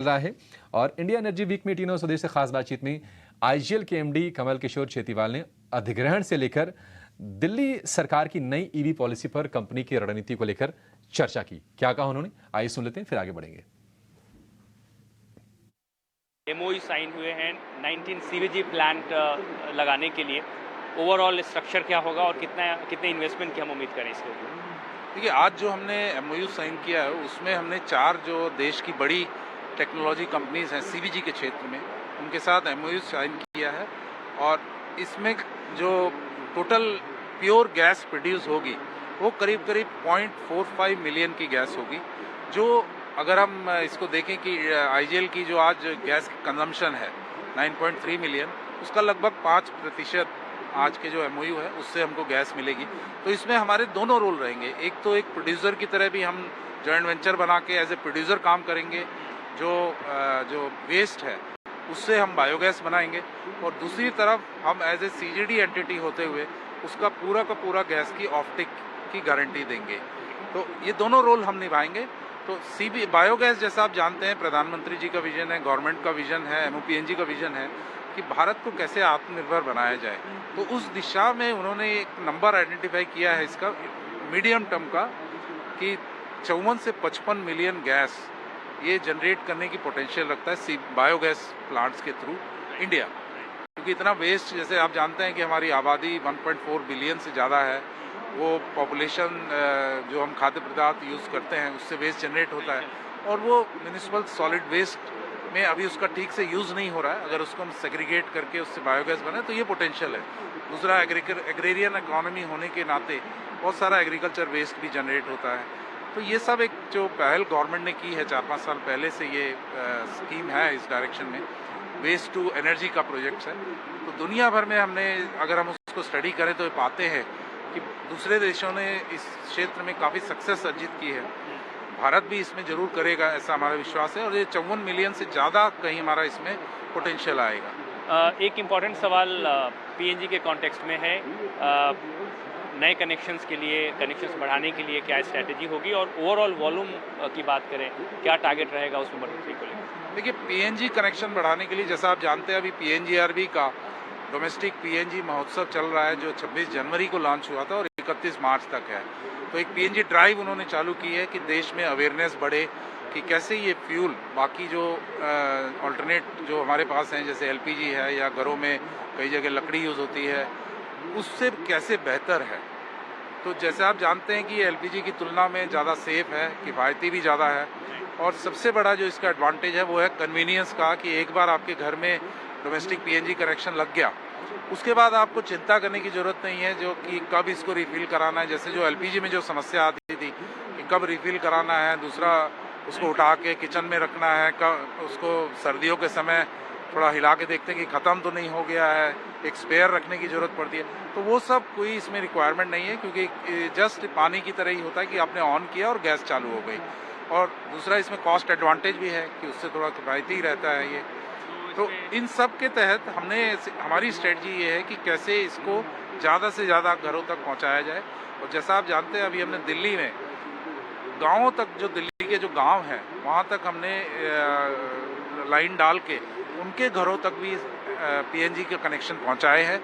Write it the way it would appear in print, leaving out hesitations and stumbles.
रहा है। और इंडिया एनर्जी वीक में टीनो स्वदेश से खास बातचीत में आईजीएल के एमडी कमल किशोर चेतीवाल ने अधिग्रहण से लेकर दिल्ली सरकार की नई ईवी पॉलिसी पर कंपनी की रणनीति को लेकर चर्चा की। क्या कहा उन्होंने, आइए सुन लेते हैं, फिर आगे बढ़ेंगे। एमओयू साइन हुए हैं 19 सीवीजी प्लांट लगाने के लिए। ओवरऑल स्ट्रक्चर क्या होगा और कितने इन्वेस्टमेंट की हम उम्मीद करें इसके ऊपर? देखिए, आज जो हमने एमओयू साइन किया है उसमें हमने 4 जो देश की बड़ी टेक्नोलॉजी कंपनीज हैं सीवीजी के क्षेत्र में, उनके साथ एमओयू साइन किया है। और इसमें जो टोटल प्योर गैस प्रोड्यूस होगी वो करीब 0.45 मिलियन की गैस होगी। जो अगर हम इसको देखें कि आईजीएल की जो आज गैस कंजम्पशन है 9.3 मिलियन, उसका लगभग 5% आज के जो एमओयू है उससे हमको गैस मिलेगी। तो इसमें हमारे दोनों रोल रहेंगे। एक तो एक प्रोड्यूसर की तरह भी हम जॉइंट वेंचर बना के एज ए प्रोड्यूसर काम करेंगे, जो वेस्ट है उससे हम बायोगैस बनाएंगे, और दूसरी तरफ हम एज ए सीजीडी एंटिटी होते हुए उसका पूरा का पूरा गैस की ऑफटेक की गारंटी देंगे। तो ये दोनों रोल हम निभाएंगे। तो बायोगैस, जैसा आप जानते हैं, प्रधानमंत्री जी का विजन है, गवर्नमेंट का विजन है, एमओपीएनजी का विजन है कि भारत को कैसे आत्मनिर्भर बनाया जाए। तो उस दिशा में उन्होंने एक नंबर आइडेंटिफाई किया है इसका मीडियम टर्म का, कि 54 से 55 मिलियन गैस ये जनरेट करने की पोटेंशियल रखता है बायोगैस प्लांट्स के थ्रू इंडिया। क्योंकि इतना वेस्ट, जैसे आप जानते हैं कि हमारी आबादी 1.4 बिलियन से ज़्यादा है, वो पॉपुलेशन जो हम खाद्य पदार्थ यूज़ करते हैं उससे वेस्ट जनरेट होता है, और वो म्यूनिसिपल सॉलिड वेस्ट में अभी उसका ठीक से यूज़ नहीं हो रहा है। अगर उसको हम सेग्रीगेट करके उससे बायोगैस बने तो ये पोटेंशियल है। दूसरा, एग्रेरियन इकोनॉमी होने के नाते बहुत सारा एग्रीकल्चर वेस्ट भी जनरेट होता है। तो ये सब एक जो पहल गवर्नमेंट ने की है 4-5 साल पहले से, ये स्कीम है इस डायरेक्शन में, वेस्ट टू एनर्जी का प्रोजेक्ट है। तो दुनिया भर में हमने, अगर हम उसको स्टडी करें तो पाते हैं कि दूसरे देशों ने इस क्षेत्र में काफ़ी सक्सेस अर्जित की है। भारत भी इसमें जरूर करेगा, ऐसा हमारा विश्वास है। और ये 54 मिलियन से ज़्यादा कहीं हमारा इसमें पोटेंशियल आएगा। एक इम्पॉर्टेंट सवाल पीएनजी के कॉन्टेक्स्ट में है, नए कनेक्शंस के लिए, कनेक्शंस बढ़ाने के लिए क्या स्ट्रैटेजी होगी, और ओवरऑल वॉल्यूम की बात करें, क्या टारगेट रहेगा उसमें बढ़ोतरी को लेकर? देखिए, पीएनजी कनेक्शन बढ़ाने के लिए, जैसा आप जानते हैं, अभी पीएनजीआरबी का डोमेस्टिक पीएनजी महोत्सव चल रहा है, जो 26 जनवरी को लॉन्च हुआ था और 31 मार्च तक है। तो एक पीएनजी ड्राइव उन्होंने चालू की है कि देश में अवेयरनेस बढ़े कि कैसे ये फ्यूल, बाकी जो अल्टरनेट जो हमारे पास हैं, जैसे एलपीजी है या घरों में कई जगह लकड़ी यूज़ होती है, उससे कैसे बेहतर है। तो जैसे आप जानते हैं कि एलपीजी की तुलना में ज़्यादा सेफ है, किफ़ायती भी ज़्यादा है, और सबसे बड़ा जो इसका एडवांटेज है वो है कन्वीनियंस का, कि एक बार आपके घर में डोमेस्टिक पीएनजी कनेक्शन लग गया, उसके बाद आपको चिंता करने की ज़रूरत नहीं है जो कि कब इसको रिफ़िल कराना है। जैसे जो एलपीजी में जो समस्या आती थी कि कब रिफ़िल कराना है, दूसरा उसको उठा के किचन में रखना है, कब उसको सर्दियों के समय थोड़ा हिला के देखते हैं कि ख़त्म तो नहीं हो गया है, एक स्पेयर रखने की ज़रूरत पड़ती है। तो वो सब कोई इसमें रिक्वायरमेंट नहीं है, क्योंकि जस्ट पानी की तरह ही होता है कि आपने ऑन किया और गैस चालू हो गई। और दूसरा, इसमें कॉस्ट एडवांटेज भी है कि उससे थोड़ा किफ़ायती रहता है ये। तो इन सब के तहत हमारी स्ट्रेटजी ये है कि कैसे इसको ज़्यादा से ज़्यादा घरों तक पहुंचाया जाए। और जैसा आप जानते हैं, अभी हमने दिल्ली में गाँवों तक, जो दिल्ली के जो गांव हैं वहाँ तक हमने लाइन डाल के उनके घरों तक भी पीएनजी के कनेक्शन पहुंचाए हैं।